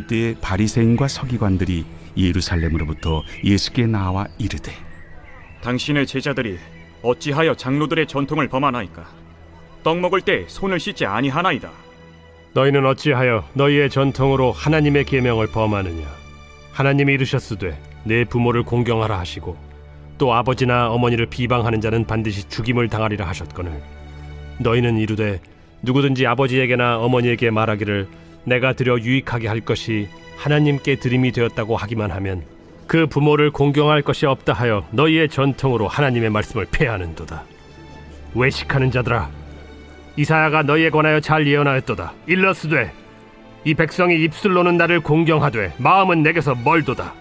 그때에 바리새인과 서기관들이 예루살렘으로부터 예수께 나와 이르되 당신의 제자들이 어찌하여 장로들의 전통을 범하나이까? 떡 먹을 때 손을 씻지 아니하나이다. 너희는 어찌하여 너희의 전통으로 하나님의 계명을 범하느냐? 하나님이 이르셨으되 내 부모를 공경하라 하시고 또 아버지나 어머니를 비방하는 자는 반드시 죽임을 당하리라 하셨거늘 너희는 이르되 누구든지 아버지에게나 어머니에게 말하기를 내가 드려 유익하게 할 것이 하나님께 드림이 되었다고 하기만 하면 그 부모를 공경할 것이 없다 하여 너희의 전통으로 하나님의 말씀을 폐하는도다. 외식하는 자들아, 이사야가 너희에 관하여 잘 예언하였도다. 일러스되 이 백성이 입술로는 나를 공경하되 마음은 내게서 멀도다.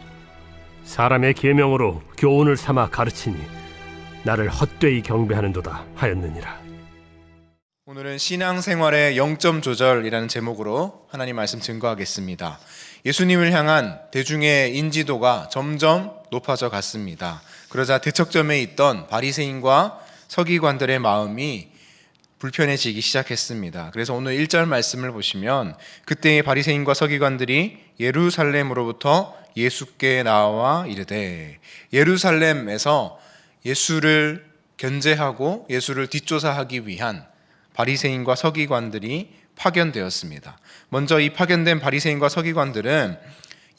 사람의 계명으로 교훈을 삼아 가르치니 나를 헛되이 경배하는도다 하였느니라. 오늘은 신앙생활의 0점 조절이라는 제목으로 하나님 말씀 증거하겠습니다. 예수님을 향한 대중의 인지도가 점점 높아져 갔습니다. 그러자 대척점에 있던 바리새인과 서기관들의 마음이 불편해지기 시작했습니다. 그래서 오늘 1절 말씀을 보시면 그때의 바리새인과 서기관들이 예루살렘으로부터 예수께 나와 이르되, 예루살렘에서 예수를 견제하고 예수를 뒷조사하기 위한 바리새인과 서기관들이 파견되었습니다. 먼저 이 파견된 바리새인과 서기관들은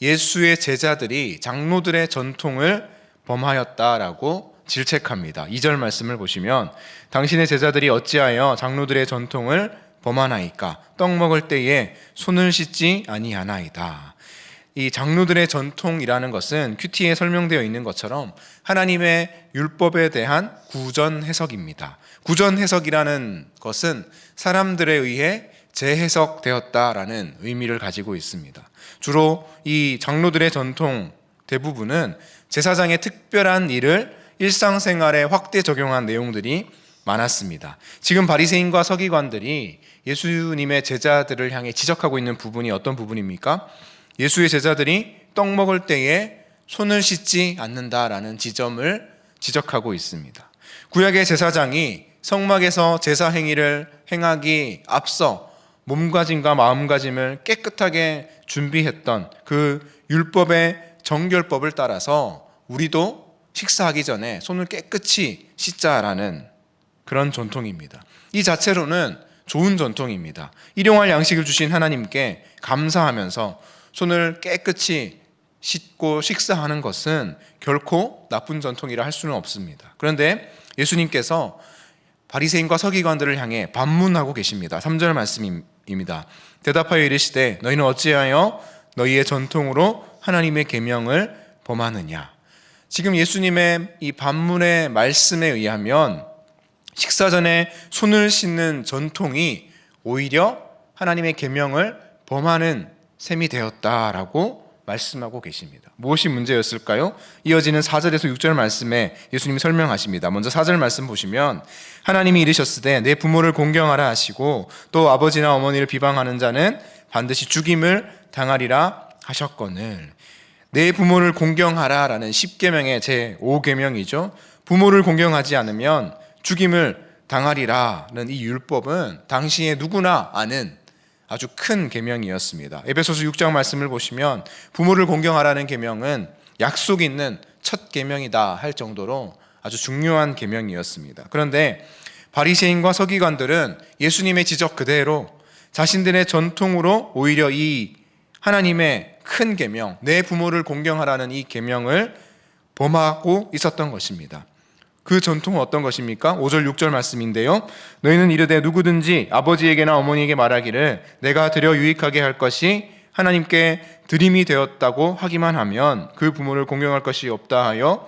예수의 제자들이 장로들의 전통을 범하였다라고 질책합니다. 2절 말씀을 보시면 당신의 제자들이 어찌하여 장로들의 전통을 범하나이까? 떡 먹을 때에 손을 씻지 아니하나이다. 이 장로들의 전통이라는 것은 큐티에 설명되어 있는 것처럼 하나님의 율법에 대한 구전 해석입니다. 구전 해석이라는 것은 사람들에 의해 재해석되었다라는 의미를 가지고 있습니다. 주로 이 장로들의 전통 대부분은 제사장의 특별한 일을 일상생활에 확대 적용한 내용들이 많았습니다. 지금 바리새인과 서기관들이 예수님의 제자들을 향해 지적하고 있는 부분이 어떤 부분입니까? 예수의 제자들이 떡 먹을 때에 손을 씻지 않는다라는 지점을 지적하고 있습니다. 구약의 제사장이 성막에서 제사 행위를 행하기 앞서 몸가짐과 마음가짐을 깨끗하게 준비했던 그 율법의 정결법을 따라서 우리도 식사하기 전에 손을 깨끗이 씻자라는 그런 전통입니다. 이 자체로는 좋은 전통입니다. 일용할 양식을 주신 하나님께 감사하면서 손을 깨끗이 씻고 식사하는 것은 결코 나쁜 전통이라 할 수는 없습니다. 그런데 예수님께서 바리새인과 서기관들을 향해 반문하고 계십니다. 3절 말씀입니다. 대답하여 이르시되 너희는 어찌하여 너희의 전통으로 하나님의 계명을 범하느냐. 지금 예수님의 이 반문의 말씀에 의하면 식사 전에 손을 씻는 전통이 오히려 하나님의 계명을 범하는 셈이 되었다라고 말씀하고 계십니다. 무엇이 문제였을까요? 이어지는 4절에서 6절 말씀에 예수님이 설명하십니다. 먼저 4절 말씀 보시면 하나님이 이르셨으되 내 부모를 공경하라 하시고 또 아버지나 어머니를 비방하는 자는 반드시 죽임을 당하리라 하셨거늘. 내 부모를 공경하라라는 10계명의 제5계명이죠. 부모를 공경하지 않으면 죽임을 당하리라는 이 율법은 당시에 누구나 아는 아주 큰 계명이었습니다. 에베소서 6장 말씀을 보시면 부모를 공경하라는 계명은 약속 있는 첫 계명이다 할 정도로 아주 중요한 계명이었습니다. 그런데 바리새인과 서기관들은 예수님의 지적 그대로 자신들의 전통으로 오히려 이 하나님의 큰 계명, 내 부모를 공경하라는 이 계명을 범하고 있었던 것입니다. 그 전통은 어떤 것입니까? 5절 6절 말씀인데요. 너희는 이르되 누구든지 아버지에게나 어머니에게 말하기를 내가 드려 유익하게 할 것이 하나님께 드림이 되었다고 하기만 하면 그 부모를 공경할 것이 없다 하여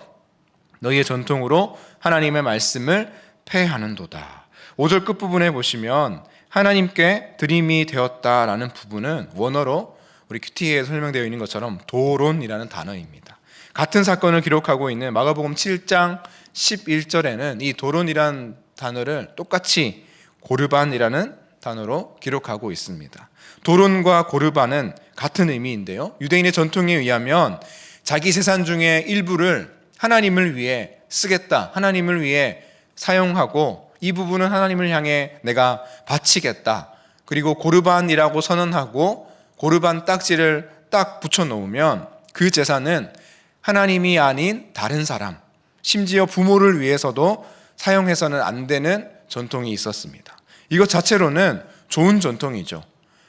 너희의 전통으로 하나님의 말씀을 폐하는도다. 5절 끝부분에 보시면 하나님께 드림이 되었다라는 부분은 원어로 우리 큐티에 설명되어 있는 것처럼 도론이라는 단어입니다. 같은 사건을 기록하고 있는 마가복음 7장 11절에는 이 도론이라는 단어를 똑같이 고르반이라는 단어로 기록하고 있습니다. 도론과 고르반은 같은 의미인데요. 유대인의 전통에 의하면 자기 재산 중에 일부를 하나님을 위해 쓰겠다, 하나님을 위해 사용하고 이 부분은 하나님을 향해 내가 바치겠다. 그리고 고르반이라고 선언하고 고르반 딱지를 딱 붙여 놓으면 그 제사는 하나님이 아닌 다른 사람, 심지어 부모를 위해서도 사용해서는 안 되는 전통이 있었습니다. 이것 자체로는 좋은 전통이죠.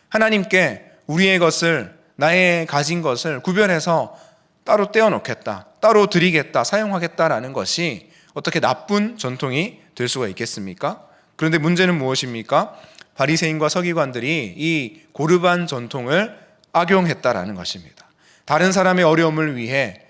하나님께 우리의 것을, 나의 가진 것을 구별해서 따로 떼어놓겠다, 따로 드리겠다, 사용하겠다라는 것이 어떻게 나쁜 전통이 될 수가 있겠습니까? 그런데 문제는 무엇입니까? 바리새인과 서기관들이 이 고르반 전통을 악용했다라는 것입니다. 다른 사람의 어려움을 위해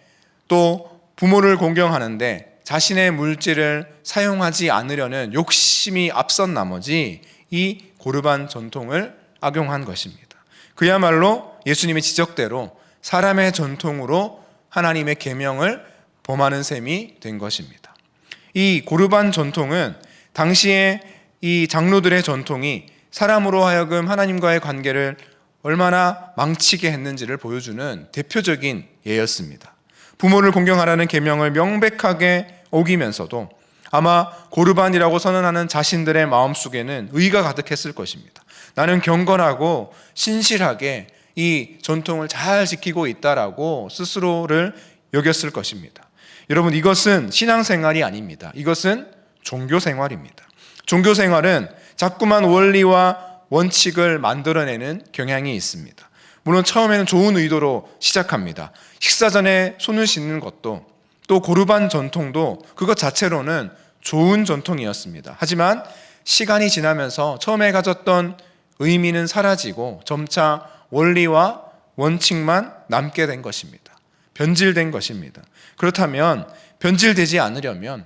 또 부모를 공경하는데 자신의 물질을 사용하지 않으려는 욕심이 앞선 나머지 이 고르반 전통을 악용한 것입니다. 그야말로 예수님의 지적대로 사람의 전통으로 하나님의 계명을 범하는 셈이 된 것입니다. 이 고르반 전통은 당시에 이 장로들의 전통이 사람으로 하여금 하나님과의 관계를 얼마나 망치게 했는지를 보여주는 대표적인 예였습니다. 부모를 공경하라는 계명을 명백하게 어기면서도 아마 고르반이라고 선언하는 자신들의 마음속에는 의가 가득했을 것입니다. 나는 경건하고 신실하게 이 전통을 잘 지키고 있다라고 스스로를 여겼을 것입니다. 여러분, 이것은 신앙생활이 아닙니다. 이것은 종교생활입니다. 종교생활은 자꾸만 원리와 원칙을 만들어내는 경향이 있습니다. 물론 처음에는 좋은 의도로 시작합니다. 식사 전에 손을 씻는 것도, 또 고르반 전통도 그것 자체로는 좋은 전통이었습니다. 하지만 시간이 지나면서 처음에 가졌던 의미는 사라지고 점차 원리와 원칙만 남게 된 것입니다. 변질된 것입니다. 그렇다면 변질되지 않으려면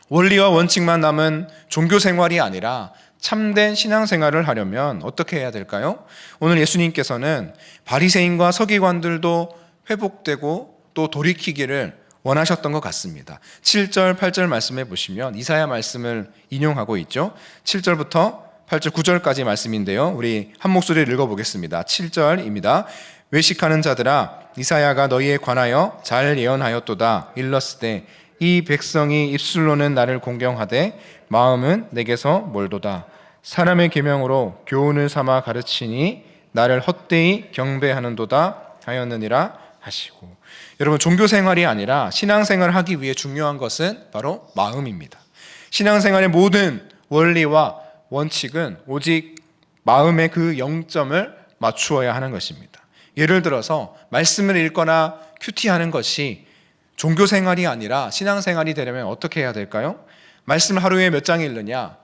원리와 원칙만 남은 종교생활이 아니라 참된 신앙생활을 하려면 어떻게 해야 될까요? 오늘 예수님께서는 바리새인과 서기관들도 회복되고 또 돌이키기를 원하셨던 것 같습니다. 7절, 8절 말씀해 보시면 이사야 말씀을 인용하고 있죠. 7절부터 8절, 9절까지 말씀인데요. 우리 한 목소리를 읽어보겠습니다. 7절입니다. 외식하는 자들아, 이사야가 너희에 관하여 잘 예언하였도다. 일렀으되 이 백성이 입술로는 나를 공경하되 마음은 내게서 멀도다. 사람의 계명으로 교훈을 삼아 가르치니 나를 헛되이 경배하는도다 하였느니라 하시고. 여러분, 종교생활이 아니라 신앙생활을 하기 위해 중요한 것은 바로 마음입니다. 신앙생활의 모든 원리와 원칙은 오직 마음의 그 0점을 맞추어야 하는 것입니다. 예를 들어서 말씀을 읽거나 큐티하는 것이 종교생활이 아니라 신앙생활이 되려면 어떻게 해야 될까요? 말씀 하루에 몇 장 읽느냐,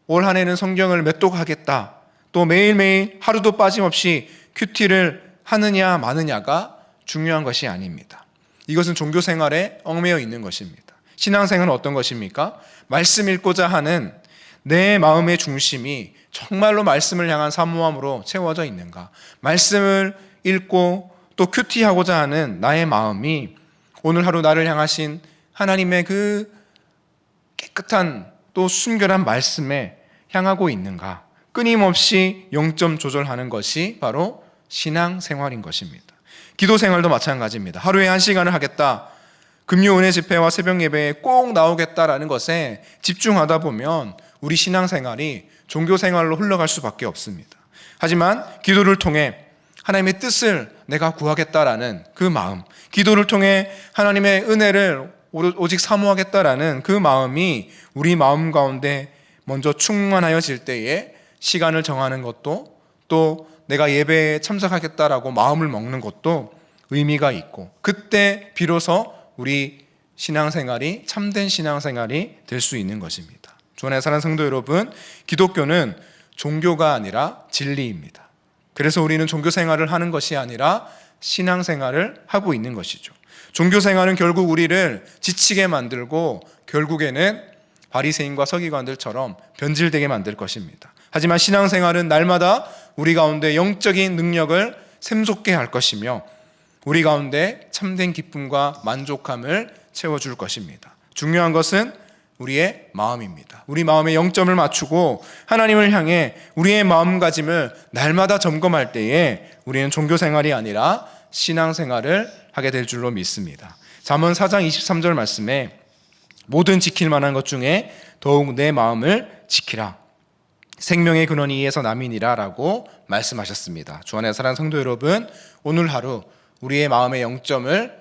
올 한 해는 성경을 몇 독 하겠다, 또 매일매일 하루도 빠짐없이 큐티를 하느냐 마느냐가 중요한 것이 아닙니다. 이것은 종교생활에 얽매여 있는 것입니다. 신앙생활은 어떤 것입니까? 말씀 읽고자 하는 내 마음의 중심이 정말로 말씀을 향한 사모함으로 채워져 있는가? 말씀을 읽고 또 큐티하고자 하는 나의 마음이 오늘 하루 나를 향하신 하나님의 그 깨끗한 또 순결한 말씀에 향하고 있는가? 끊임없이 0점 조절하는 것이 바로 신앙생활인 것입니다. 기도생활도 마찬가지입니다. 하루에 1시간을 하겠다, 금요 은혜 집회와 새벽 예배에 꼭 나오겠다라는 것에 집중하다 보면 우리 신앙생활이 종교생활로 흘러갈 수밖에 없습니다. 하지만 기도를 통해 하나님의 뜻을 내가 구하겠다라는 그 마음, 기도를 통해 하나님의 은혜를 오직 사모하겠다라는 그 마음이 우리 마음 가운데 먼저 충만하여질 때에 시간을 정하는 것도, 또 내가 예배에 참석하겠다라고 마음을 먹는 것도 의미가 있고, 그때 비로소 우리 신앙생활이 참된 신앙생활이 될 수 있는 것입니다. 주 안에 사랑하는 성도 여러분, 기독교는 종교가 아니라 진리입니다. 그래서 우리는 종교생활을 하는 것이 아니라 신앙생활을 하고 있는 것이죠. 종교생활은 결국 우리를 지치게 만들고 결국에는 바리새인과 서기관들처럼 변질되게 만들 것입니다. 하지만 신앙생활은 날마다 우리 가운데 영적인 능력을 샘솟게 할 것이며 우리 가운데 참된 기쁨과 만족함을 채워줄 것입니다. 중요한 것은 우리의 마음입니다. 우리 마음의 0점을 맞추고 하나님을 향해 우리의 마음가짐을 날마다 점검할 때에 우리는 종교생활이 아니라 신앙생활을 하게 될 줄로 믿습니다. 잠언 4장 23절 말씀에 모든 지킬 만한 것 중에 더욱 내 마음을 지키라. 생명의 근원이 이에서 남이니라라고 말씀하셨습니다. 주 안에 사랑하는 성도 여러분, 오늘 하루 우리의 마음의 영점을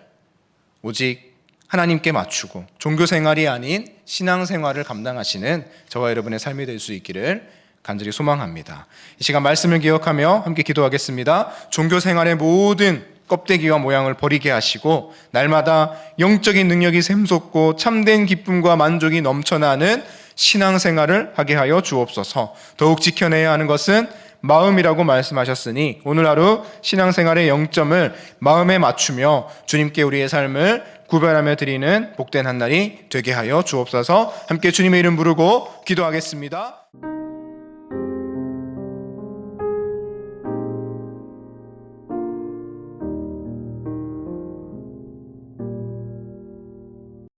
오직 하나님께 맞추고 종교 생활이 아닌 신앙 생활을 감당하시는 저와 여러분의 삶이 될 수 있기를 간절히 소망합니다. 이 시간 말씀을 기억하며 함께 기도하겠습니다. 종교 생활의 모든 껍데기와 모양을 버리게 하시고 날마다 영적인 능력이 샘솟고 참된 기쁨과 만족이 넘쳐나는 신앙생활을 하게 하여 주옵소서. 더욱 지켜내야 하는 것은 마음이라고 말씀하셨으니 오늘 하루 신앙생활의 영점을 마음에 맞추며 주님께 우리의 삶을 구별하며 드리는 복된 한 날이 되게 하여 주옵소서. 함께 주님의 이름 부르고 기도하겠습니다.